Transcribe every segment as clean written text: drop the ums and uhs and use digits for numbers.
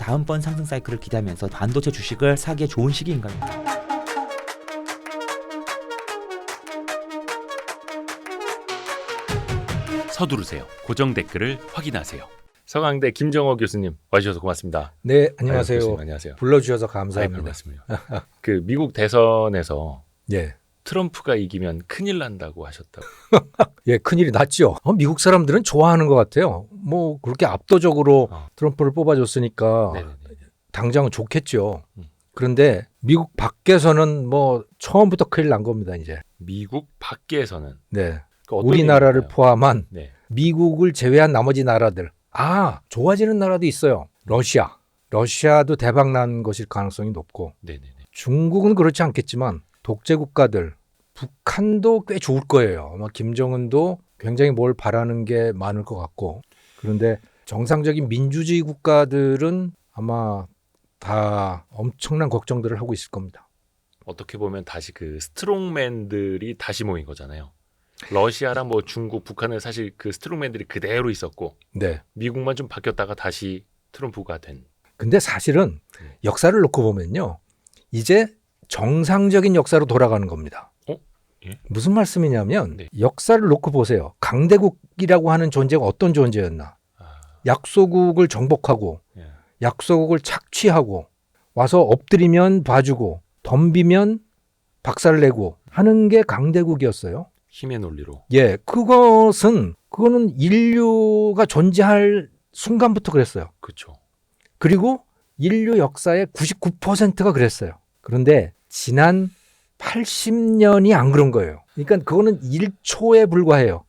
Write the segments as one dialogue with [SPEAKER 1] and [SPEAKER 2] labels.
[SPEAKER 1] 다음번 상승 사이클을 기대하면서 반도체 주식을 사기에 좋은 시기인가요?
[SPEAKER 2] 서두르세요. 고정 댓글을 확인하세요. 서강대 김정호 교수님 와주셔서 고맙습니다.
[SPEAKER 3] 네, 안녕하세요.
[SPEAKER 2] 교수님, 안녕하세요.
[SPEAKER 3] 불러주셔서 감사합니다.
[SPEAKER 2] 말씀을요. 그 미국 대선에서
[SPEAKER 3] 예,
[SPEAKER 2] 트럼프가 이기면 큰일 난다고 하셨다고.
[SPEAKER 3] 예, 큰일이 났죠. 미국 사람들은 좋아하는 것 같아요. 뭐 그렇게 압도적으로 트럼프를 뽑아줬으니까
[SPEAKER 2] 네네네.
[SPEAKER 3] 당장은 좋겠죠. 그런데 미국 밖에서는 뭐 처음부터 큰일 난 겁니다, 이제.
[SPEAKER 2] 미국 밖에서는
[SPEAKER 3] 네,
[SPEAKER 2] 그 어떤
[SPEAKER 3] 우리나라를
[SPEAKER 2] 얘기인가요?
[SPEAKER 3] 포함한
[SPEAKER 2] 네.
[SPEAKER 3] 미국을 제외한 나머지 나라들. 좋아지는 나라도 있어요. 러시아도 대박 난 것일 가능성이 높고,
[SPEAKER 2] 네네네.
[SPEAKER 3] 중국은 그렇지 않겠지만 독재 국가들, 북한도 꽤 좋을 거예요. 아마 김정은도 굉장히 뭘 바라는 게 많을 것 같고, 그런데 정상적인 민주주의 국가들은 아마 다 엄청난 걱정들을 하고 있을 겁니다.
[SPEAKER 2] 어떻게 보면 다시 그 스트롱맨들이 다시 모인 거잖아요. 러시아랑 뭐 중국, 북한은 사실 그 스트롱맨들이 그대로 있었고
[SPEAKER 3] 네.
[SPEAKER 2] 미국만 좀 바뀌었다가 다시 트럼프가 된.
[SPEAKER 3] 근데 사실은 역사를 놓고 보면요, 이제 정상적인 역사로 돌아가는 겁니다.
[SPEAKER 2] 예?
[SPEAKER 3] 무슨 말씀이냐면
[SPEAKER 2] 네.
[SPEAKER 3] 역사를 놓고 보세요. 강대국이라고 하는 존재가 어떤 존재였나? 약소국을 정복하고
[SPEAKER 2] 예.
[SPEAKER 3] 약소국을 착취하고 와서 엎드리면 봐주고 덤비면 박살내고 하는 게 강대국이었어요.
[SPEAKER 2] 힘의 논리로.
[SPEAKER 3] 예, 그거는 인류가 존재할 순간부터 그랬어요.
[SPEAKER 2] 그렇죠.
[SPEAKER 3] 그리고 인류 역사의 99%가 그랬어요. 그런데 지난 80년이 안 그런 거예요. 그러니까 그거는 1초에 불과해요.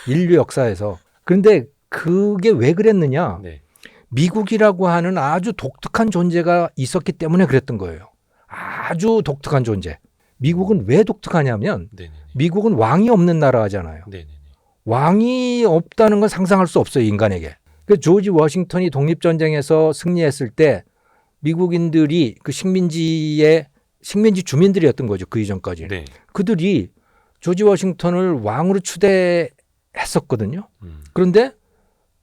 [SPEAKER 3] 인류 역사에서. 그런데 그게 왜 그랬느냐?
[SPEAKER 2] 네.
[SPEAKER 3] 미국이라고 하는 아주 독특한 존재가 있었기 때문에 그랬던 거예요. 아주 독특한 존재. 미국은 왜 독특하냐면
[SPEAKER 2] 네네네.
[SPEAKER 3] 미국은 왕이 없는 나라잖아요.
[SPEAKER 2] 네네네.
[SPEAKER 3] 왕이 없다는 건 상상할 수 없어요, 인간에게. 그 조지 워싱턴이 독립전쟁에서 승리했을 때 미국인들이 그 식민지 주민들이었던 거죠, 그 이전까지.
[SPEAKER 2] 네.
[SPEAKER 3] 그들이 조지 워싱턴을 왕으로 추대했었거든요. 그런데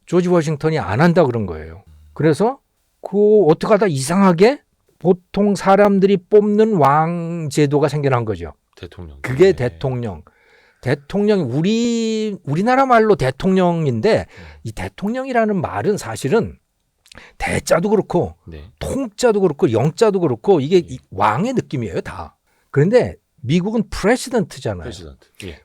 [SPEAKER 3] 조지 워싱턴이 안 한다 그런 거예요. 그래서 어떻게 하다 이상하게 보통 사람들이 뽑는 왕 제도가 생겨난 거죠.
[SPEAKER 2] 대통령.
[SPEAKER 3] 그게
[SPEAKER 2] 네.
[SPEAKER 3] 대통령이 우리나라 말로 대통령인데 이 대통령이라는 말은 사실은 대자도 그렇고
[SPEAKER 2] 네.
[SPEAKER 3] 통자도 그렇고 영자도 그렇고 이게 이 왕의 느낌이에요, 다. 그런데 미국은 프레시던트잖아요.
[SPEAKER 2] 프레시던트. 예.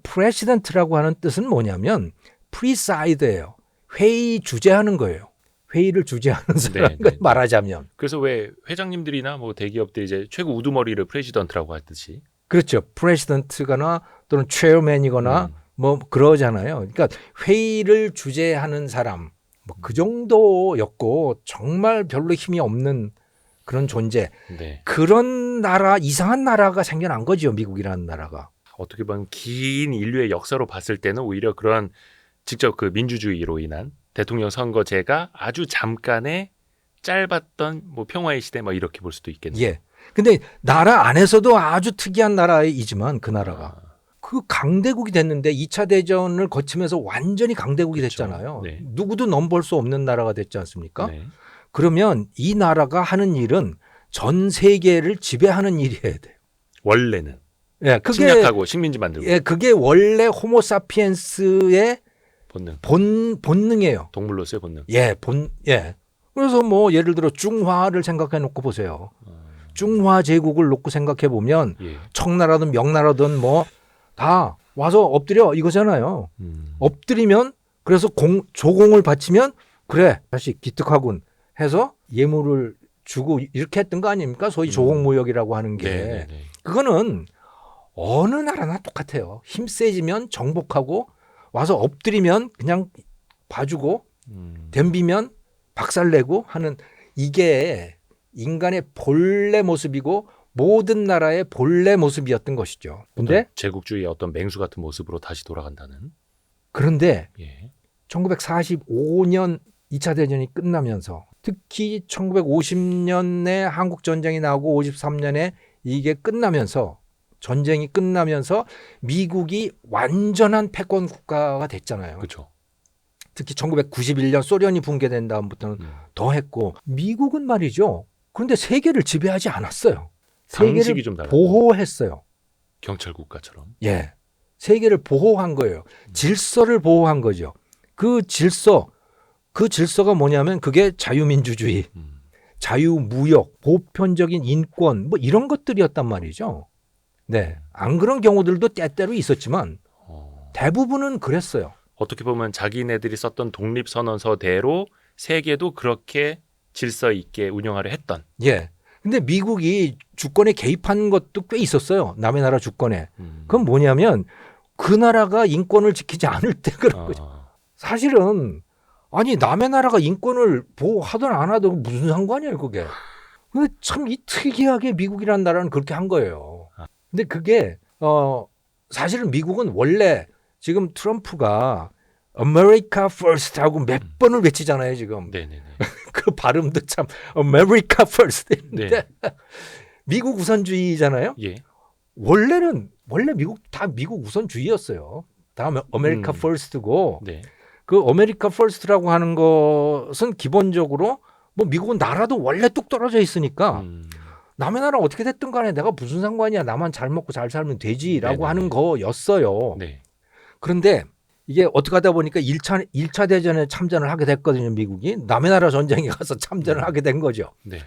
[SPEAKER 3] 프레시던트라고 하는 뜻은 뭐냐면 프리사이드예요. 회의 주재하는 거예요. 회의를 주재하는 사람
[SPEAKER 2] 네.
[SPEAKER 3] 말하자면.
[SPEAKER 2] 그래서 왜 회장님들이나 뭐 대기업들 이제 최고 우두머리를 프레시던트라고 하듯이.
[SPEAKER 3] 그렇죠. 프레시던트거나 또는 체어맨이거나 뭐 그러잖아요. 그러니까 회의를 주재하는 사람 뭐 그 정도였고 정말 별로 힘이 없는 그런 존재.
[SPEAKER 2] 네.
[SPEAKER 3] 그런 나라, 이상한 나라가 생겨난 거죠. 미국이라는 나라가.
[SPEAKER 2] 어떻게 보면 긴 인류의 역사로 봤을 때는 오히려 그런 직접 그 민주주의로 인한 대통령 선거제가 아주 잠깐의 짧았던 뭐 평화의 시대 뭐 이렇게 볼 수도 있겠네요.
[SPEAKER 3] 예. 근데 나라 안에서도 아주 특이한 나라이지만 그 나라가 그 강대국이 됐는데 2차 대전을 거치면서 완전히 강대국이
[SPEAKER 2] 그렇죠.
[SPEAKER 3] 됐잖아요.
[SPEAKER 2] 네.
[SPEAKER 3] 누구도 넘볼 수 없는 나라가 됐지 않습니까?
[SPEAKER 2] 네.
[SPEAKER 3] 그러면 이 나라가 하는 일은 전 세계를 지배하는 일이어야 돼요.
[SPEAKER 2] 원래는
[SPEAKER 3] 예,
[SPEAKER 2] 침략하고 식민지 만들고.
[SPEAKER 3] 예, 그게 원래 호모사피엔스의
[SPEAKER 2] 본능.
[SPEAKER 3] 본능이에요.
[SPEAKER 2] 동물로서의 본능.
[SPEAKER 3] 예. 그래서 뭐 예를 들어 중화를 생각해 놓고 보세요. 중화 제국을 놓고 생각해 보면
[SPEAKER 2] 예.
[SPEAKER 3] 청나라든 명나라든 뭐 다 와서 엎드려 이거잖아요. 엎드리면 그래서 조공을 바치면 그래 다시 기특하군 해서 예물을 주고 이렇게 했던 거 아닙니까? 소위 조공무역이라고 하는 게.
[SPEAKER 2] 네네네.
[SPEAKER 3] 그거는 어느 나라나 똑같아요. 힘 세지면 정복하고 와서 엎드리면 그냥 봐주고 덤비면 박살내고 하는 이게 인간의 본래 모습이고 모든 나라의 본래 모습이었던 것이죠. 근데
[SPEAKER 2] 제국주의의 어떤 맹수 같은 모습으로 다시 돌아간다는.
[SPEAKER 3] 그런데
[SPEAKER 2] 예.
[SPEAKER 3] 1945년 2차 대전이 끝나면서 특히 1950년에 한국 전쟁이 나오고 53년에 이게 끝나면서 전쟁이 끝나면서 미국이 완전한 패권 국가가 됐잖아요.
[SPEAKER 2] 그렇죠.
[SPEAKER 3] 특히 1991년 소련이 붕괴된 다음부터는 더 했고 미국은 말이죠. 그런데 세계를 지배하지 않았어요.
[SPEAKER 2] 방식이
[SPEAKER 3] 세계를
[SPEAKER 2] 좀 달라.
[SPEAKER 3] 보호했어요.
[SPEAKER 2] 경찰 국가처럼.
[SPEAKER 3] 예. 세계를 보호한 거예요. 질서를 보호한 거죠. 그 질서가 뭐냐면 그게 자유민주주의, 자유무역, 보편적인 인권 뭐 이런 것들이었단 말이죠. 네. 안 그런 경우들도 때때로 있었지만 대부분은 그랬어요.
[SPEAKER 2] 어떻게 보면 자기네들이 썼던 독립선언서대로 세계도 그렇게 질서 있게 운영하려 했던.
[SPEAKER 3] 예. 근데 미국이 주권에 개입한 것도 꽤 있었어요. 남의 나라 주권에. 그건 뭐냐면 그 나라가 인권을 지키지 않을 때 그런 거죠. 사실은 아니 남의 나라가 인권을 보호하든 안 하든 무슨 상관이에요 그게. 근데 참 이 특이하게 미국이라는 나라는 그렇게 한 거예요. 근데 그게 사실은 미국은 원래 지금 트럼프가 America First 하고 몇 번을 외치잖아요 지금.
[SPEAKER 2] 네네네.
[SPEAKER 3] 그 발음도 참 America First인데
[SPEAKER 2] 네.
[SPEAKER 3] 미국 우선주의잖아요.
[SPEAKER 2] 예.
[SPEAKER 3] 원래 미국 다 미국 우선주의였어요. 다음에 America First고
[SPEAKER 2] 네.
[SPEAKER 3] 그 America First라고 하는 것은 기본적으로 뭐 미국은 나라도 원래 뚝 떨어져 있으니까 남의 나라 어떻게 됐든 간에 내가 무슨 상관이야. 나만 잘 먹고 잘 살면 되지라고
[SPEAKER 2] 네네네.
[SPEAKER 3] 하는 거였어요.
[SPEAKER 2] 네.
[SPEAKER 3] 그런데 이게 어떻게 하다 보니까 1차 대전에 참전을 하게 됐거든요. 미국이. 남의 나라 전쟁에 가서 참전을 하게 된 거죠.
[SPEAKER 2] 네.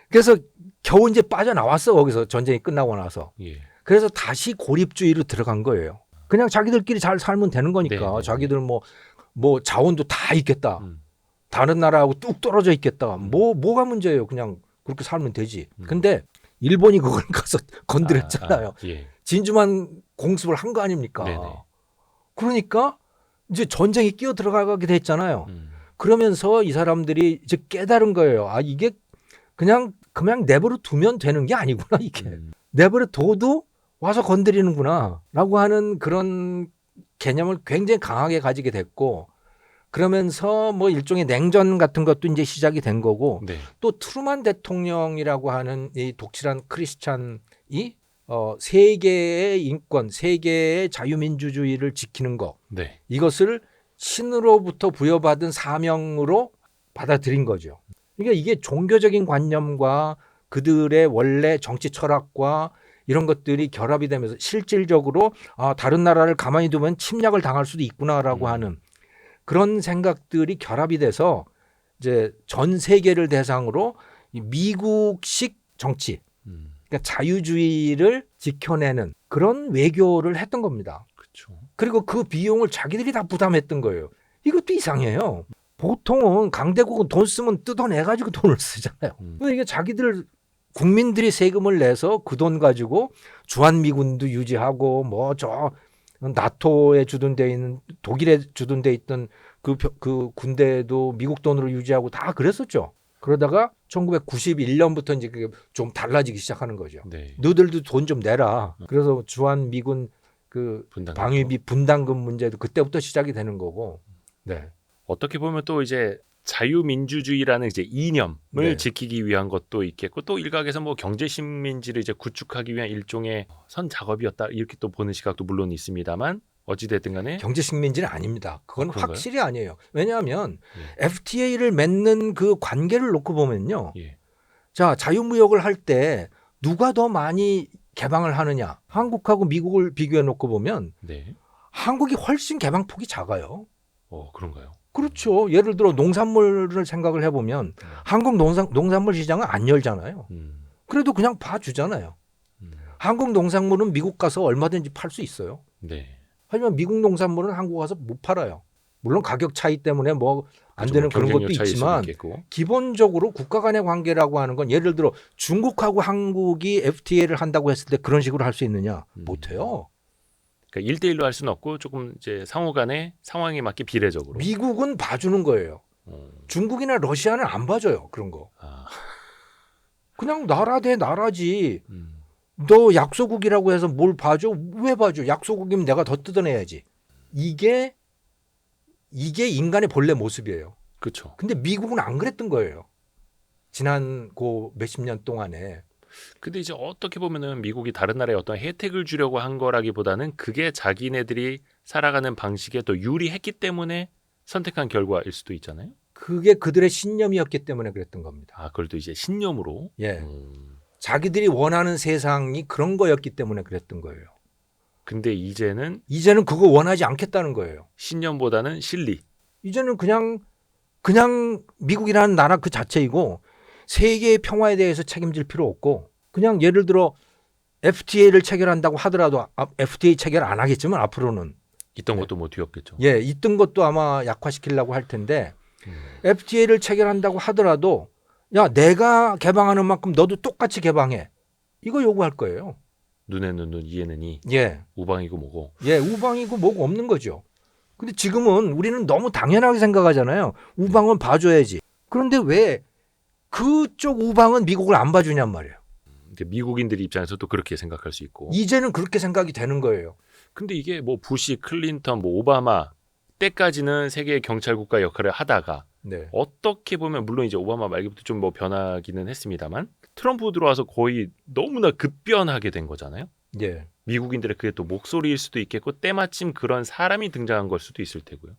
[SPEAKER 3] 그래서 겨우 이제 빠져나왔어. 거기서 전쟁이 끝나고 나서.
[SPEAKER 2] 예.
[SPEAKER 3] 그래서 다시 고립주의로 들어간 거예요. 그냥 자기들끼리 잘 살면 되는 거니까.
[SPEAKER 2] 네네네.
[SPEAKER 3] 자기들 뭐 자원도 다 있겠다. 다른 나라하고 뚝 떨어져 있겠다. 뭐가 문제예요. 그냥 그렇게 살면 되지. 근데 일본이 그걸 가서 건드렸잖아요.
[SPEAKER 2] 예.
[SPEAKER 3] 진주만 공습을 한 거 아닙니까?
[SPEAKER 2] 네네.
[SPEAKER 3] 그러니까 이제 전쟁이 끼어 들어가게 됐잖아요. 그러면서 이 사람들이 이제 깨달은 거예요. 아, 이게 그냥 내버려 두면 되는 게 아니구나, 이게. 내버려 둬도 와서 건드리는구나 라고 하는 그런 개념을 굉장히 강하게 가지게 됐고, 그러면서 뭐 일종의 냉전 같은 것도 이제 시작이 된 거고,
[SPEAKER 2] 네.
[SPEAKER 3] 또 트루만 대통령이라고 하는 이 독실한 크리스찬이 세계의 인권, 세계의 자유민주주의를 지키는 거,
[SPEAKER 2] 네.
[SPEAKER 3] 이것을 신으로부터 부여받은 사명으로 받아들인 거죠. 그러니까 이게 종교적인 관념과 그들의 원래 정치 철학과 이런 것들이 결합이 되면서 실질적으로 다른 나라를 가만히 두면 침략을 당할 수도 있구나라고 하는 그런 생각들이 결합이 돼서 이제 전 세계를 대상으로 이 미국식 정치, 그러니까 자유주의를 지켜내는 그런 외교를 했던 겁니다.
[SPEAKER 2] 그렇죠.
[SPEAKER 3] 그리고 그 비용을 자기들이 다 부담했던 거예요. 이것도 이상해요. 보통은 강대국은 돈 쓰면 뜯어내가지고 돈을 쓰잖아요. 근데 이게 국민들이 세금을 내서 그 돈 가지고 주한미군도 유지하고 뭐 저 나토에 주둔돼 있는 독일에 주둔돼 있던 그 군대도 미국 돈으로 유지하고 다 그랬었죠. 그러다가 1991년부터 이제 그게 좀 달라지기 시작하는 거죠.
[SPEAKER 2] 네.
[SPEAKER 3] 너희들도 돈 좀 내라. 그래서 주한미군 그
[SPEAKER 2] 분담금.
[SPEAKER 3] 방위비 분담금 문제도 그때부터 시작이 되는 거고. 네.
[SPEAKER 2] 어떻게 보면 또 이제 자유민주주의라는 이제 이념을
[SPEAKER 3] 네.
[SPEAKER 2] 지키기 위한 것도 있겠고 또 일각에서 뭐 경제식민지를 이제 구축하기 위한 일종의 선 작업이었다 이렇게 또 보는 시각도 물론 있습니다만 어찌됐든 간에
[SPEAKER 3] 경제식민지는 아닙니다. 그건
[SPEAKER 2] 그런가요?
[SPEAKER 3] 확실히 아니에요. 왜냐하면
[SPEAKER 2] 예.
[SPEAKER 3] FTA를 맺는 그 관계를 놓고 보면요.
[SPEAKER 2] 예.
[SPEAKER 3] 자, 자유무역을 할 때 누가 더 많이 개방을 하느냐. 한국하고 미국을 비교해 놓고 보면
[SPEAKER 2] 네.
[SPEAKER 3] 한국이 훨씬 개방폭이 작아요.
[SPEAKER 2] 그런가요?
[SPEAKER 3] 그렇죠. 예를 들어 농산물을 생각을 해보면 한국 농산물 시장은 안 열잖아요. 그래도 그냥 봐주잖아요. 한국 농산물은 미국 가서 얼마든지 팔 수 있어요.
[SPEAKER 2] 네.
[SPEAKER 3] 하지만 미국 농산물은 한국 가서 못 팔아요. 물론 가격 차이 때문에 뭐 안 되는 그런 것도 있지만 기본적으로 국가 간의 관계라고 하는 건 예를 들어 중국하고 한국이 FTA를 한다고 했을 때 그런 식으로 할 수 있느냐? 못해요.
[SPEAKER 2] 그러니까 1대1로 할 수는 없고 조금 이제 상호 간의 상황에 맞게 비례적으로.
[SPEAKER 3] 미국은 봐주는 거예요. 중국이나 러시아는 안 봐줘요. 그런 거. 그냥 나라 대 나라지. 너 약소국이라고 해서 뭘 봐줘? 왜 봐줘? 약소국이면 내가 더 뜯어내야지. 이게 인간의 본래 모습이에요.
[SPEAKER 2] 그렇죠.
[SPEAKER 3] 근데 미국은 안 그랬던 거예요. 지난 그 몇십 년 동안에.
[SPEAKER 2] 근데 이제 어떻게 보면은 미국이 다른 나라에 어떤 혜택을 주려고 한 거라기보다는 그게 자기네들이 살아가는 방식에 또 유리했기 때문에 선택한 결과일 수도 있잖아요.
[SPEAKER 3] 그게 그들의 신념이었기 때문에 그랬던 겁니다.
[SPEAKER 2] 아, 그걸 또 이제 신념으로.
[SPEAKER 3] 예. 자기들이 원하는 세상이 그런 거였기 때문에 그랬던 거예요.
[SPEAKER 2] 근데 이제는
[SPEAKER 3] 이제는 그거 원하지 않겠다는 거예요.
[SPEAKER 2] 신념보다는 실리.
[SPEAKER 3] 이제는 그냥 미국이라는 나라 그 자체이고 세계의 평화에 대해서 책임질 필요 없고 그냥 예를 들어 FTA를 체결한다고 하더라도 FTA 체결 안 하겠지만 앞으로는
[SPEAKER 2] 있던
[SPEAKER 3] 네.
[SPEAKER 2] 것도 뭐 뒤엎겠죠.
[SPEAKER 3] 예, 있던 것도 아마 약화시키려고 할 텐데 FTA를 체결한다고 하더라도 야, 내가 개방하는 만큼 너도 똑같이 개방해. 이거 요구할 거예요.
[SPEAKER 2] 눈에는 눈, 이에는 이.
[SPEAKER 3] 예.
[SPEAKER 2] 우방이고 뭐고.
[SPEAKER 3] 예, 우방이고 뭐고 없는 거죠. 근데 지금은 우리는 너무 당연하게 생각하잖아요. 우방은 봐줘야지. 그런데 왜 그쪽 우방은 미국을 안 봐주냔 말이에요.
[SPEAKER 2] 미국인들 입장에서도 그렇게 생각할 수 있고.
[SPEAKER 3] 이제는 그렇게 생각이 되는 거예요.
[SPEAKER 2] 근데 이게 뭐 부시, 클린턴, 뭐 오바마 때까지는 세계 경찰 국가 역할을 하다가
[SPEAKER 3] 네.
[SPEAKER 2] 어떻게 보면 물론 이제 오바마 말기부터 좀 뭐 변하기는 했습니다만 트럼프 들어와서 거의 너무나 급변하게 된 거잖아요.
[SPEAKER 3] 예.
[SPEAKER 2] 미국인들의 그게 또 목소리일 수도 있겠고 때마침 그런 사람이 등장한 걸 수도 있을 테고요.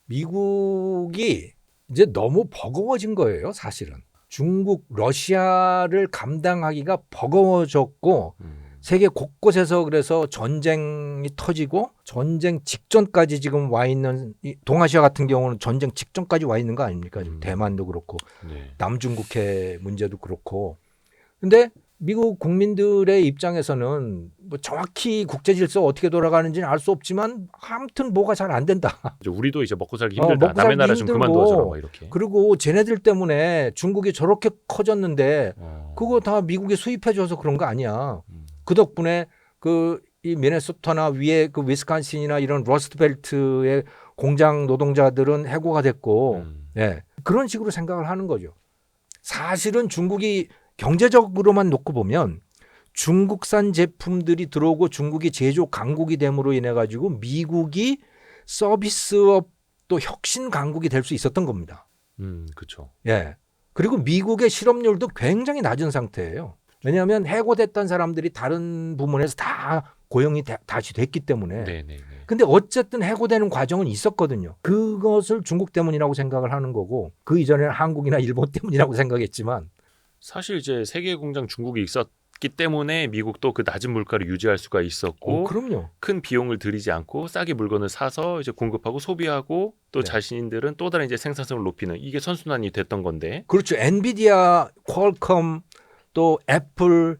[SPEAKER 3] 미국이 이제 너무 버거워진 거예요, 사실은. 중국, 러시아를 감당하기가 버거워졌고 세계 곳곳에서 그래서 전쟁이 터지고 전쟁 직전까지 지금 와 있는 동아시아 같은 경우는 전쟁 직전까지 와 있는 거 아닙니까? 지금 대만도 그렇고
[SPEAKER 2] 네.
[SPEAKER 3] 남중국해 문제도 그렇고. 근데 미국 국민들의 입장에서는 뭐 정확히 국제 질서 어떻게 돌아가는지는 알 수 없지만 아무튼 뭐가 잘 안 된다.
[SPEAKER 2] 이제 우리도 이제 먹고 살기 힘들다.
[SPEAKER 3] 먹고
[SPEAKER 2] 남의
[SPEAKER 3] 살기
[SPEAKER 2] 나라 좀
[SPEAKER 3] 힘들고.
[SPEAKER 2] 그만둬줘라 막 이렇게.
[SPEAKER 3] 그리고 쟤네들 때문에 중국이 저렇게 커졌는데
[SPEAKER 2] 어.
[SPEAKER 3] 그거 다 미국이 수입해줘서 그런 거 아니야. 그 덕분에 이 미네소타나 위에 그 위스콘신이나 이런 러스트벨트의 공장 노동자들은 해고가 됐고, 예. 그런 식으로 생각을 하는 거죠. 사실은 중국이 경제적으로만 놓고 보면 중국산 제품들이 들어오고 중국이 제조 강국이 됨으로 인해 가지고 미국이 서비스업 또 혁신 강국이 될 수 있었던 겁니다.
[SPEAKER 2] 그렇죠.
[SPEAKER 3] 예. 그리고 미국의 실업률도 굉장히 낮은 상태예요. 왜냐하면 해고됐던 사람들이 다른 부문에서 다 고용이 다시 됐기 때문에.
[SPEAKER 2] 네네.
[SPEAKER 3] 근데 어쨌든 해고되는 과정은 있었거든요. 그것을 중국 때문이라고 생각을 하는 거고 그 이전에는 한국이나 일본 때문이라고 생각했지만
[SPEAKER 2] 사실 이제 세계 공장 중국이 있었기 때문에 미국도 그 낮은 물가를 유지할 수가 있었고
[SPEAKER 3] 그럼요.
[SPEAKER 2] 큰 비용을 들이지 않고 싸게 물건을 사서 이제 공급하고 소비하고 또
[SPEAKER 3] 네.
[SPEAKER 2] 자신들은 또 다른 이제 생산성을 높이는 이게 선순환이 됐던 건데.
[SPEAKER 3] 그렇죠. 엔비디아, 퀄컴 또 애플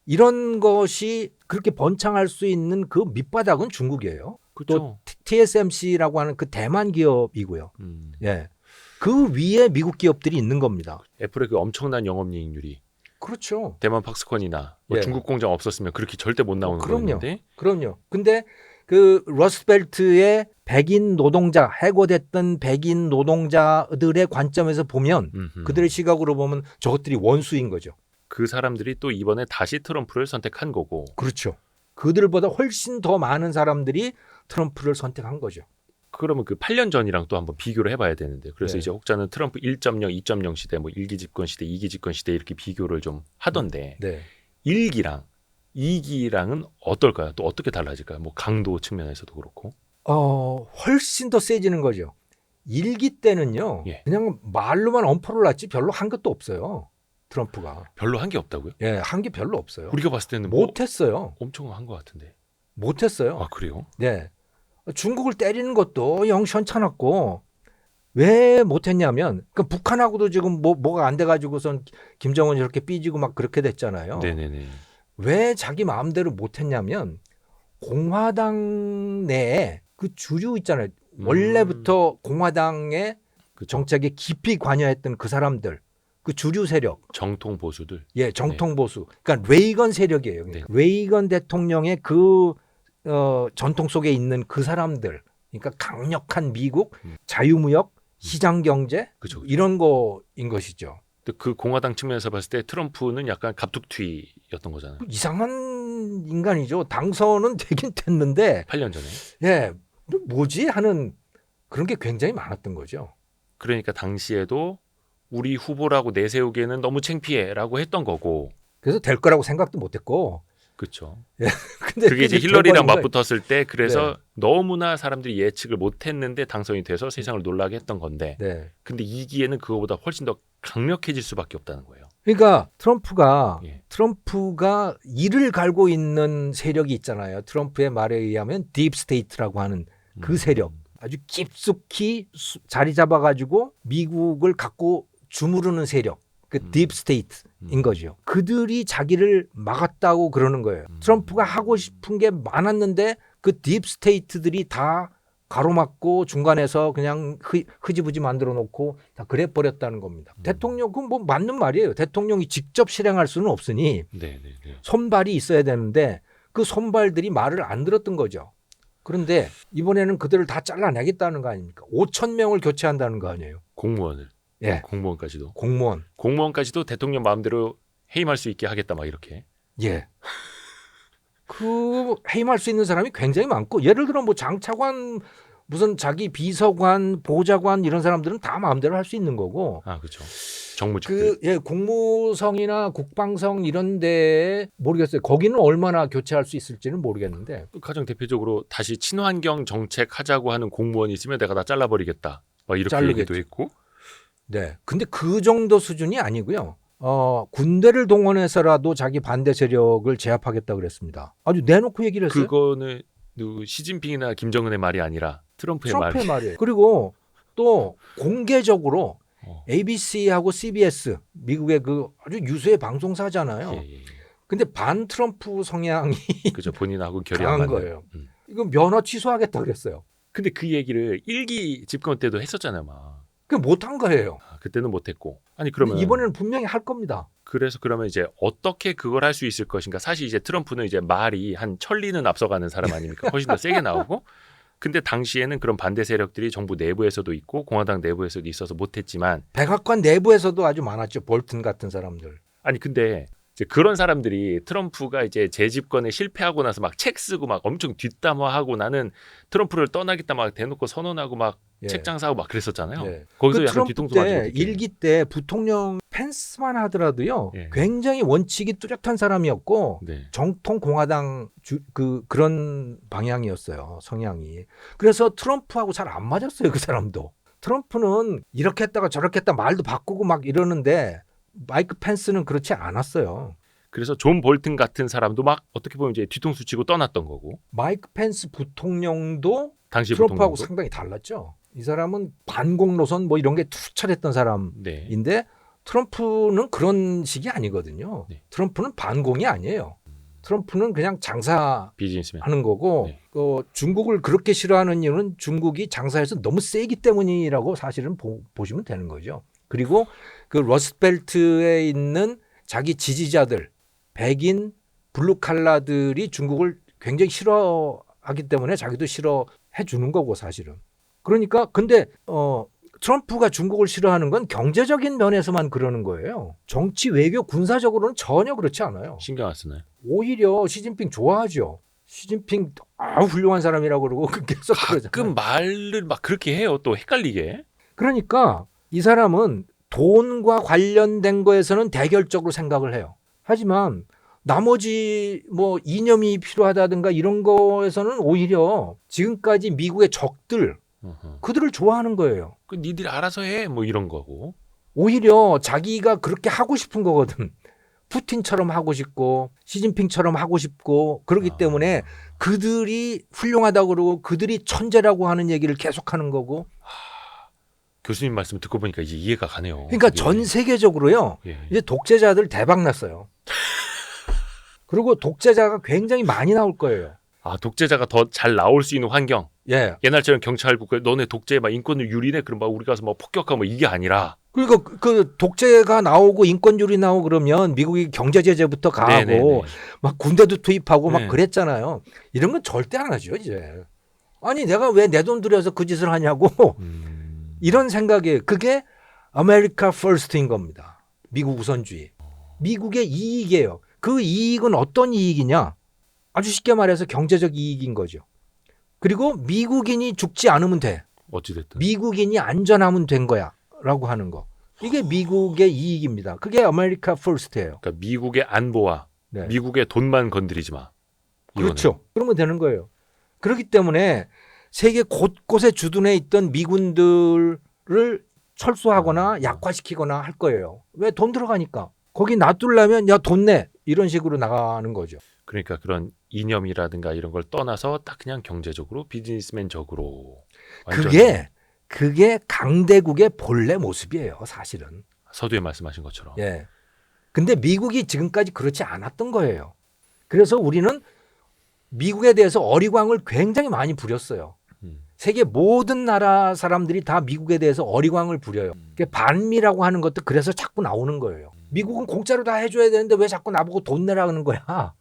[SPEAKER 3] 이런 것이 그렇게 번창할 수 있는 그 밑바닥은 중국이에요.
[SPEAKER 2] 그렇죠.
[SPEAKER 3] 또 TSMC라고 하는 그 대만 기업이고요.
[SPEAKER 2] 음.
[SPEAKER 3] 예. 그 위에 미국 기업들이 있는 겁니다.
[SPEAKER 2] 애플의 그 엄청난 영업이익률이
[SPEAKER 3] 그렇죠.
[SPEAKER 2] 대만 팍스콘이나 뭐
[SPEAKER 3] 예.
[SPEAKER 2] 중국 공장 없었으면 그렇게 절대 못 나오는
[SPEAKER 3] 그럼요.
[SPEAKER 2] 거였는데.
[SPEAKER 3] 그럼요. 근데 그 러스트벨트의 백인 노동자, 해고됐던 백인 노동자들의 관점에서 보면 그들의 시각으로 보면 저것들이 원수인 거죠.
[SPEAKER 2] 그 사람들이 또 이번에 다시 트럼프를 선택한 거고.
[SPEAKER 3] 그렇죠. 그들보다 훨씬 더 많은 사람들이 트럼프를 선택한 거죠.
[SPEAKER 2] 그러면 그 8년 전이랑 또 한번 비교를 해봐야 되는데 그래서
[SPEAKER 3] 네.
[SPEAKER 2] 이제 혹자는 트럼프 1.0, 2.0 시대, 뭐 1기 집권 시대, 2기 집권 시대 이렇게 비교를 좀 하던데
[SPEAKER 3] 네.
[SPEAKER 2] 1기랑 2기랑은 어떨까요? 또 어떻게 달라질까요? 뭐 강도 측면에서도 그렇고.
[SPEAKER 3] 훨씬 더 세지는 거죠. 1기 때는요.
[SPEAKER 2] 예.
[SPEAKER 3] 그냥 말로만 엄포를 놨지 별로 한 것도 없어요. 트럼프가.
[SPEAKER 2] 별로 한 게 없다고요?
[SPEAKER 3] 예, 한 게 별로 없어요.
[SPEAKER 2] 우리가 봤을 때는 뭐
[SPEAKER 3] 못했어요.
[SPEAKER 2] 엄청 한 것 같은데.
[SPEAKER 3] 못했어요.
[SPEAKER 2] 아 그래요?
[SPEAKER 3] 네. 중국을 때리는 것도 영 시원찮았고 왜 못했냐면 그 북한하고도 지금 뭐가 안 돼가지고선 김정은이 이렇게 삐지고 막 그렇게 됐잖아요.
[SPEAKER 2] 네네네.
[SPEAKER 3] 왜 자기 마음대로 못했냐면 공화당 내에 그 주류 있잖아요. 원래부터 공화당의
[SPEAKER 2] 그
[SPEAKER 3] 정책에 깊이 관여했던 그 사람들, 그 주류 세력,
[SPEAKER 2] 정통 보수들.
[SPEAKER 3] 예, 정통 보수. 그러니까 레이건 세력이에요.
[SPEAKER 2] 네.
[SPEAKER 3] 레이건 대통령의 그 전통 속에 있는 그 사람들, 그러니까 강력한 미국, 자유무역, 시장 경제
[SPEAKER 2] 그쵸.
[SPEAKER 3] 이런 거인 것이죠.
[SPEAKER 2] 근데 그 공화당 측면에서 봤을 때 트럼프는 약간 갑툭튀였던 거잖아요.
[SPEAKER 3] 이상한 인간이죠. 당선은 되긴 됐는데,
[SPEAKER 2] 8년 전에.
[SPEAKER 3] 예, 뭐지 하는 그런 게 굉장히 많았던 거죠.
[SPEAKER 2] 그러니까 당시에도 우리 후보라고 내세우기에는 너무 창피해라고 했던 거고.
[SPEAKER 3] 그래서 될 거라고 생각도 못했고,
[SPEAKER 2] 그렇죠.
[SPEAKER 3] 근데
[SPEAKER 2] 그게 이제
[SPEAKER 3] 그게
[SPEAKER 2] 힐러리랑
[SPEAKER 3] 돼버린 거예요.
[SPEAKER 2] 맞붙었을 때 그래서 너무나 사람들이 예측을 못했는데 당선이 돼서 세상을 놀라게 했던 건데
[SPEAKER 3] 네.
[SPEAKER 2] 근데 2기에는 그거보다 훨씬 더 강력해질 수밖에 없다는 거예요.
[SPEAKER 3] 그러니까 트럼프가
[SPEAKER 2] 예.
[SPEAKER 3] 이를 갈고 있는 세력이 있잖아요. 트럼프의 말에 의하면 딥스테이트라고 하는 그 세력. 아주 깊숙이 자리 잡아가지고 미국을 갖고 주무르는 세력. 그 딥스테이트인 거죠. 그들이 자기를 막았다고 그러는 거예요. 트럼프가 하고 싶은 게 많았는데 그 딥스테이트들이 다 가로막고 중간에서 그냥 흐지부지 만들어 놓고 다 그래 버렸다는 겁니다. 대통령 그건 뭐 맞는 말이에요. 대통령이 직접 실행할 수는 없으니
[SPEAKER 2] 네.
[SPEAKER 3] 손발이 있어야 되는데 그 손발들이 말을 안 들었던 거죠. 그런데 이번에는 그들을 다 잘라내겠다는 거 아닙니까? 5천 명을 교체한다는 거 아니에요.
[SPEAKER 2] 공무원을.
[SPEAKER 3] 예.
[SPEAKER 2] 공무원까지도.
[SPEAKER 3] 공무원까지도
[SPEAKER 2] 대통령 마음대로 해임할 수 있게 하겠다 막 이렇게.
[SPEAKER 3] 예. 그 해임할 수 있는 사람이 굉장히 많고 예를 들어 뭐 장차관 무슨 자기 비서관 보좌관 이런 사람들은 다 마음대로 할 수 있는 거고
[SPEAKER 2] 아 그렇죠. 정무직들.
[SPEAKER 3] 국무성이나 국방성 이런 데에 모르겠어요. 거기는 얼마나 교체할 수 있을지는 모르겠는데
[SPEAKER 2] 가장 대표적으로 다시 친환경 정책 하자고 하는 공무원이 있으면 내가 다 잘라버리겠다. 막 이렇게
[SPEAKER 3] 자르겠죠.
[SPEAKER 2] 얘기도 했고.
[SPEAKER 3] 네. 근데 그 정도 수준이 아니고요. 군대를 동원해서라도 자기 반대 세력을 제압하겠다 그랬습니다. 아주 내놓고 얘기를 했어요.
[SPEAKER 2] 그거는 시진핑이나 김정은의 말이 아니라 트럼프의
[SPEAKER 3] 말이에요. 그리고 또 공개적으로 ABC하고 CBS 미국의 그 아주 유수의 방송사잖아요.
[SPEAKER 2] 예.
[SPEAKER 3] 근데 반 트럼프 성향이
[SPEAKER 2] 그죠. 본인하고 결이 안
[SPEAKER 3] 강한
[SPEAKER 2] 맞는
[SPEAKER 3] 거예요. 이거 면허 취소하겠다 그랬어요.
[SPEAKER 2] 근데 그 얘기를 1기 집권 때도 했었잖아요, 막.
[SPEAKER 3] 그 못한 거예요.
[SPEAKER 2] 그때는 못했고. 아니 그러면
[SPEAKER 3] 이번에는 분명히 할 겁니다.
[SPEAKER 2] 그래서 그러면 이제 어떻게 그걸 할 수 있을 것인가? 사실 이제 트럼프는 이제 말이 한 천리는 앞서가는 사람 아닙니까? 훨씬 더 세게 나오고. 근데 당시에는 그런 반대 세력들이 정부 내부에서도 있고 공화당 내부에서도 있어서 못했지만
[SPEAKER 3] 백악관 내부에서도 아주 많았죠. 볼튼 같은 사람들.
[SPEAKER 2] 아니 근데 이제 그런 사람들이 트럼프가 이제 재집권에 실패하고 나서 막 책 쓰고 막 엄청 뒷담화하고 나는 트럼프를 떠나겠다 막 대놓고 선언하고 막 책 장사하고 막 그랬었잖아요.
[SPEAKER 3] 예.
[SPEAKER 2] 거기서
[SPEAKER 3] 그
[SPEAKER 2] 약간
[SPEAKER 3] 트럼프
[SPEAKER 2] 뒤통수
[SPEAKER 3] 때
[SPEAKER 2] 맞은
[SPEAKER 3] 일기 때 부통령 펜스만 하더라도요.
[SPEAKER 2] 예.
[SPEAKER 3] 굉장히 원칙이 뚜렷한 사람이었고
[SPEAKER 2] 네.
[SPEAKER 3] 정통 공화당 그런 방향이었어요. 성향이. 그래서 트럼프하고 잘 안 맞았어요. 그 사람도. 트럼프는 이렇게 했다가 저렇게 했다 말도 바꾸고 막 이러는데 마이크 펜스는 그렇지 않았어요.
[SPEAKER 2] 그래서 존 볼튼 같은 사람도 막 어떻게 보면 이제 뒤통수 치고 떠났던 거고.
[SPEAKER 3] 마이크 펜스 부통령도
[SPEAKER 2] 당시
[SPEAKER 3] 트럼프하고
[SPEAKER 2] 부통령도.
[SPEAKER 3] 상당히 달랐죠. 이 사람은 반공 노선 뭐 이런 게 투철했던 사람인데
[SPEAKER 2] 네.
[SPEAKER 3] 트럼프는 그런 식이 아니거든요.
[SPEAKER 2] 네.
[SPEAKER 3] 트럼프는 반공이 아니에요. 트럼프는 그냥 장사하는
[SPEAKER 2] 비즈니스맨.
[SPEAKER 3] 거고
[SPEAKER 2] 네.
[SPEAKER 3] 중국을 그렇게 싫어하는 이유는 중국이 장사에서 너무 세기 때문이라고 사실은 보시면 되는 거죠. 그리고 그 러스트벨트에 있는 자기 지지자들, 백인 블루칼라들이 중국을 굉장히 싫어하기 때문에 자기도 싫어해 주는 거고 사실은. 그러니까 근데 트럼프가 중국을 싫어하는 건 경제적인 면에서만 그러는 거예요. 정치, 외교, 군사적으로는 전혀 그렇지 않아요.
[SPEAKER 2] 신경 안 쓰나요?
[SPEAKER 3] 오히려 시진핑 좋아하죠. 시진핑 훌륭한 사람이라고 그러고 계속 그러잖아요.
[SPEAKER 2] 가끔 말을 막 그렇게 해요. 또 헷갈리게.
[SPEAKER 3] 그러니까 이 사람은 돈과 관련된 거에서는 대결적으로 생각을 해요. 하지만 나머지 뭐 이념이 필요하다든가 이런 거에서는 오히려 지금까지 미국의 적들 그들을 좋아하는 거예요.
[SPEAKER 2] 그 니들이 알아서 해. 뭐 이런 거고.
[SPEAKER 3] 오히려 자기가 그렇게 하고 싶은 거거든. 푸틴처럼 하고 싶고 시진핑처럼 하고 싶고 그렇기 때문에 그들이 훌륭하다고 그러고 그들이 천재라고 하는 얘기를 계속하는 거고.
[SPEAKER 2] 교수님 말씀 듣고 보니까 이제 이해가 가네요.
[SPEAKER 3] 그러니까
[SPEAKER 2] 그게.
[SPEAKER 3] 전 세계적으로요.
[SPEAKER 2] 예.
[SPEAKER 3] 이제 독재자들 대박 났어요. 그리고 독재자가 굉장히 많이 나올 거예요.
[SPEAKER 2] 아 독재자가 더 잘 나올 수 있는 환경.
[SPEAKER 3] 예.
[SPEAKER 2] 옛날처럼 경찰국 너네 독재 막 인권을 유린해 그럼 막 우리 가서 막 폭격하고 뭐 이게 아니라.
[SPEAKER 3] 그러니까 그 독재가 나오고 인권율이 나오고 그러면 미국이 경제 제재부터 가하고
[SPEAKER 2] 네네네.
[SPEAKER 3] 막 군대도 투입하고 막
[SPEAKER 2] 네.
[SPEAKER 3] 그랬잖아요. 이런 건 절대 안 하죠 이제. 아니 내가 왜 내 돈 들여서 그 짓을 하냐고 이런 생각에 그게 아메리카 퍼스트인 겁니다. 미국 우선주의. 미국의 이익이에요. 그 이익은 어떤 이익이냐? 아주 쉽게 말해서 경제적 이익인 거죠. 그리고 미국인이 죽지 않으면 돼.
[SPEAKER 2] 어찌됐든.
[SPEAKER 3] 미국인이 안전하면 된 거야. 라고 하는 거. 이게 미국의 이익입니다. 그게 아메리카 퍼스트예요.
[SPEAKER 2] 그러니까 미국의 안보와
[SPEAKER 3] 네.
[SPEAKER 2] 미국의 돈만 건드리지 마. 이거는.
[SPEAKER 3] 그렇죠. 그러면 되는 거예요. 그렇기 때문에 세계 곳곳에 주둔해 있던 미군들을 철수하거나 약화시키거나 할 거예요. 왜? 돈 들어가니까. 거기 놔두려면 야 돈 내. 이런 식으로 나가는 거죠.
[SPEAKER 2] 그러니까 그런 이념이라든가 이런 걸 떠나서 딱 그냥 경제적으로 비즈니스맨적으로 완전
[SPEAKER 3] 그게 강대국의 본래 모습이에요, 사실은.
[SPEAKER 2] 서두에 말씀하신 것처럼.
[SPEAKER 3] 예. 근데 미국이 지금까지 그렇지 않았던 거예요. 그래서 우리는 미국에 대해서 어리광을 굉장히 많이 부렸어요. 세계 모든 나라 사람들이 다 미국에 대해서 어리광을 부려요. 반미라고 하는 것도 그래서 자꾸 나오는 거예요. 미국은 공짜로 다 해줘야 되는데 왜 자꾸 나보고 돈 내라는 거야?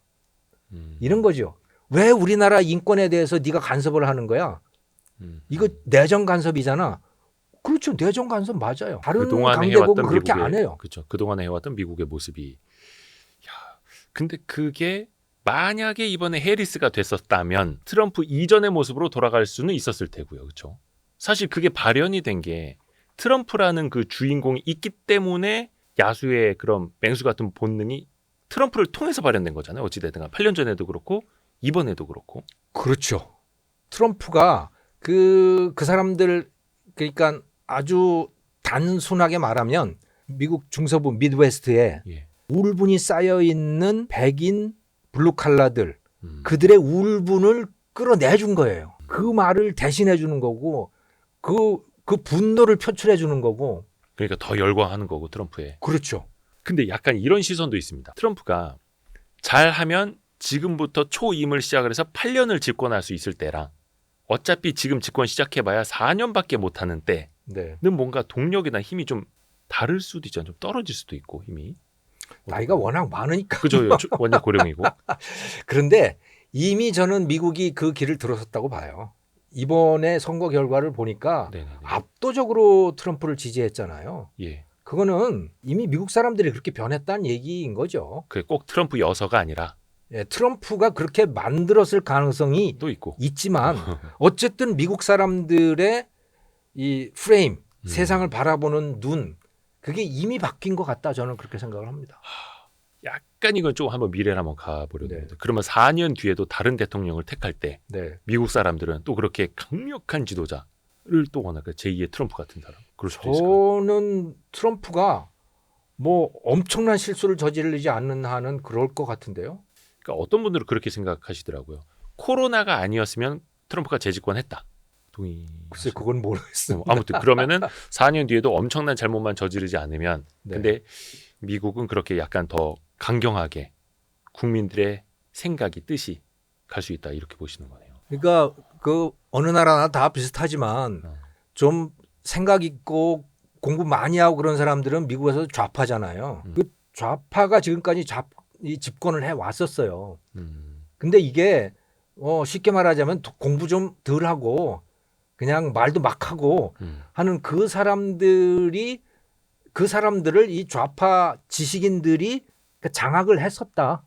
[SPEAKER 3] 이런 거죠. 왜 우리나라 인권에 대해서 네가 간섭을 하는 거야? 이거 내정 간섭이잖아. 그렇죠. 내정 간섭 맞아요. 다른 강대국은 그렇게 안 해요.
[SPEAKER 2] 그렇죠. 그동안에 해왔던 미국의 모습이. 야, 근데 그게 만약에 이번에 해리스가 됐었다면 트럼프 이전의 모습으로 돌아갈 수는 있었을 테고요. 그렇죠. 사실 그게 발현이 된 게 트럼프라는 그 주인공이 있기 때문에 야수의 그런 맹수 같은 본능이 트럼프를 통해서 발현된 거잖아요. 어찌됐든 8년 전에도 그렇고 이번에도 그렇고.
[SPEAKER 3] 그렇죠. 트럼프가 그 사람들 그러니까 아주 단순하게 말하면 미국 중서부 미드웨스트에
[SPEAKER 2] 예.
[SPEAKER 3] 울분이 쌓여 있는 백인 블루칼라들 그들의 울분을 끌어내준 거예요. 그 말을 대신해 주는 거고 그 분노를 표출해 주는 거고.
[SPEAKER 2] 그러니까 더 열광하는 거고 트럼프에.
[SPEAKER 3] 그렇죠.
[SPEAKER 2] 근데 약간 이런 시선도 있습니다. 트럼프가 잘하면 지금부터 초임을 시작을 해서 8년을 집권할 수 있을 때랑 어차피 지금 집권 시작해봐야 4년밖에 못하는 때는
[SPEAKER 3] 네.
[SPEAKER 2] 뭔가 동력이나 힘이 좀 다를 수도 있잖아요. 좀 떨어질 수도 있고 힘이.
[SPEAKER 3] 나이가 워낙 많으니까.
[SPEAKER 2] 그죠. 완전 고령이고.
[SPEAKER 3] 그런데 이미 저는 미국이 그 길을 들어섰다고 봐요. 이번에 선거 결과를 보니까
[SPEAKER 2] 네네네.
[SPEAKER 3] 압도적으로 트럼프를 지지했잖아요.
[SPEAKER 2] 예.
[SPEAKER 3] 그거는 이미 미국 사람들이 그렇게 변했다는 얘기인 거죠.
[SPEAKER 2] 그게 꼭 트럼프 여서가 아니라
[SPEAKER 3] 예, 트럼프가 그렇게 만들었을 가능성이
[SPEAKER 2] 또 있고.
[SPEAKER 3] 있지만 어쨌든 미국 사람들의 이 프레임, 세상을 바라보는 눈 그게 이미 바뀐 것 같다 저는 그렇게 생각을 합니다.
[SPEAKER 2] 약간 이건 좀 한번 미래를 한번 가보려고
[SPEAKER 3] 네.
[SPEAKER 2] 합니다. 그러면 4년 뒤에도 다른 대통령을 택할 때
[SPEAKER 3] 네.
[SPEAKER 2] 미국 사람들은 또 그렇게 강력한 지도자를 또 원할까? 제2의 트럼프 같은 사람. 그럴 수도 있을까요?
[SPEAKER 3] 저는 트럼프가 뭐 엄청난 실수를 저지르지 않는 한은 그럴 것 같은데요.
[SPEAKER 2] 그러니까 어떤 분들은 그렇게 생각하시더라고요. 코로나가 아니었으면 트럼프가 재집권했다. 동의.
[SPEAKER 3] 글쎄 그건 모르겠어요.
[SPEAKER 2] 아무튼 그러면은 4년 뒤에도 엄청난 잘못만 저지르지 않으면
[SPEAKER 3] 네.
[SPEAKER 2] 근데 미국은 그렇게 약간 더 강경하게 국민들의 생각이 뜻이 갈 수 있다 이렇게 보시는 거네요.
[SPEAKER 3] 그러니까 그 어느 나라나 다 비슷하지만 좀 생각 있고 공부 많이 하고 그런 사람들은 미국에서 좌파잖아요. 그 좌파가 지금까지 이 집권을 해 왔었어요. 근데 이게 쉽게 말하자면 공부 좀 덜 하고 그냥 말도 막 하고 하는 그 사람들을 이 좌파 지식인들이 장악을 했었다.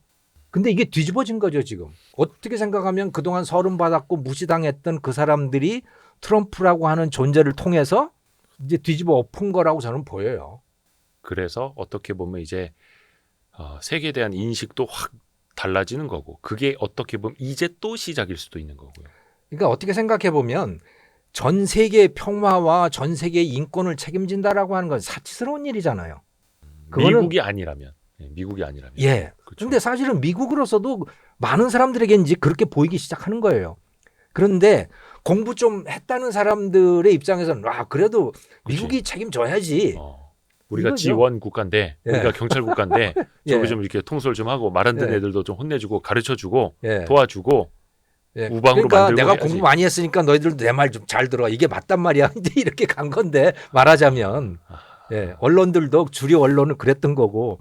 [SPEAKER 3] 근데 이게 뒤집어진 거죠 지금. 어떻게 생각하면 그동안 서름받았고 무시당했던 그 사람들이 트럼프라고 하는 존재를 통해서 이제 뒤집어 엎은 거라고 저는 보여요.
[SPEAKER 2] 그래서 어떻게 보면 이제 세계에 대한 인식도 확 달라지는 거고 그게 어떻게 보면 이제 또 시작일 수도 있는 거고요.
[SPEAKER 3] 그러니까 어떻게 생각해 보면 전 세계의 평화와 전 세계의 인권을 책임진다라고 하는 건 사치스러운 일이잖아요.
[SPEAKER 2] 미국이 아니라면. 미국이 아니라면.
[SPEAKER 3] 예.
[SPEAKER 2] 그렇죠.
[SPEAKER 3] 그런데 사실은 미국으로서도 많은 사람들에게 이제 그렇게 보이기 시작하는 거예요. 그런데 공부 좀 했다는 사람들의 입장에서는 그래도 미국이 책임져야지.
[SPEAKER 2] 우리가
[SPEAKER 3] 이거죠.
[SPEAKER 2] 지원 국가인데
[SPEAKER 3] 예.
[SPEAKER 2] 우리가 경찰 국가인데
[SPEAKER 3] 예.
[SPEAKER 2] 저기 좀 이렇게 통솔 좀 하고 말 안 듣는
[SPEAKER 3] 예.
[SPEAKER 2] 애들도 좀 혼내주고 가르쳐주고
[SPEAKER 3] 예.
[SPEAKER 2] 도와주고
[SPEAKER 3] 예.
[SPEAKER 2] 우방으로
[SPEAKER 3] 그러니까
[SPEAKER 2] 만들고
[SPEAKER 3] 내가
[SPEAKER 2] 해야지.
[SPEAKER 3] 공부 많이 했으니까 너희들도 내 말 좀 잘 들어. 이게 맞단 말이야. 이제 이렇게 간 건데 말하자면 예. 언론들도 주류 언론은 그랬던 거고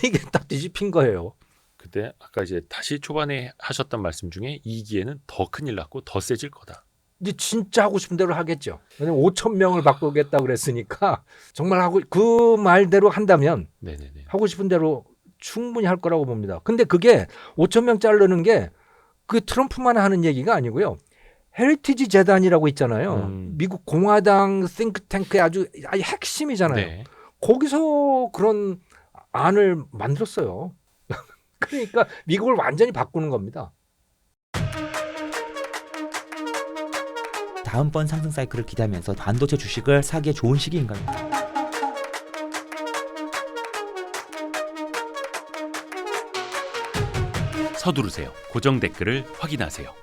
[SPEAKER 3] 이게 딱 뒤집힌 거예요.
[SPEAKER 2] 그때 아까 이제 다시 초반에 하셨던 말씀 중에 2기에는 더 큰일 났고 더 세질 거다.
[SPEAKER 3] 이제 진짜 하고 싶은 대로 하겠죠. 5,000명을 바꾸겠다 그랬으니까 정말 하고 그 말대로 한다면
[SPEAKER 2] 네네네.
[SPEAKER 3] 하고 싶은 대로 충분히 할 거라고 봅니다. 근데 그게 5,000명 자르는 게 그 트럼프만 하는 얘기가 아니고요. 헤리티지 재단이라고 있잖아요. 미국 공화당 싱크탱크의 아주 핵심이잖아요.
[SPEAKER 2] 네.
[SPEAKER 3] 거기서 그런 안을 만들었어요. 그러니까 미국을 완전히 바꾸는 겁니다.
[SPEAKER 1] 다음번 상승 사이클을 기대하면서 반도체 주식을 사기에 좋은 시기인가요?
[SPEAKER 2] 서두르세요. 고정 댓글을 확인하세요.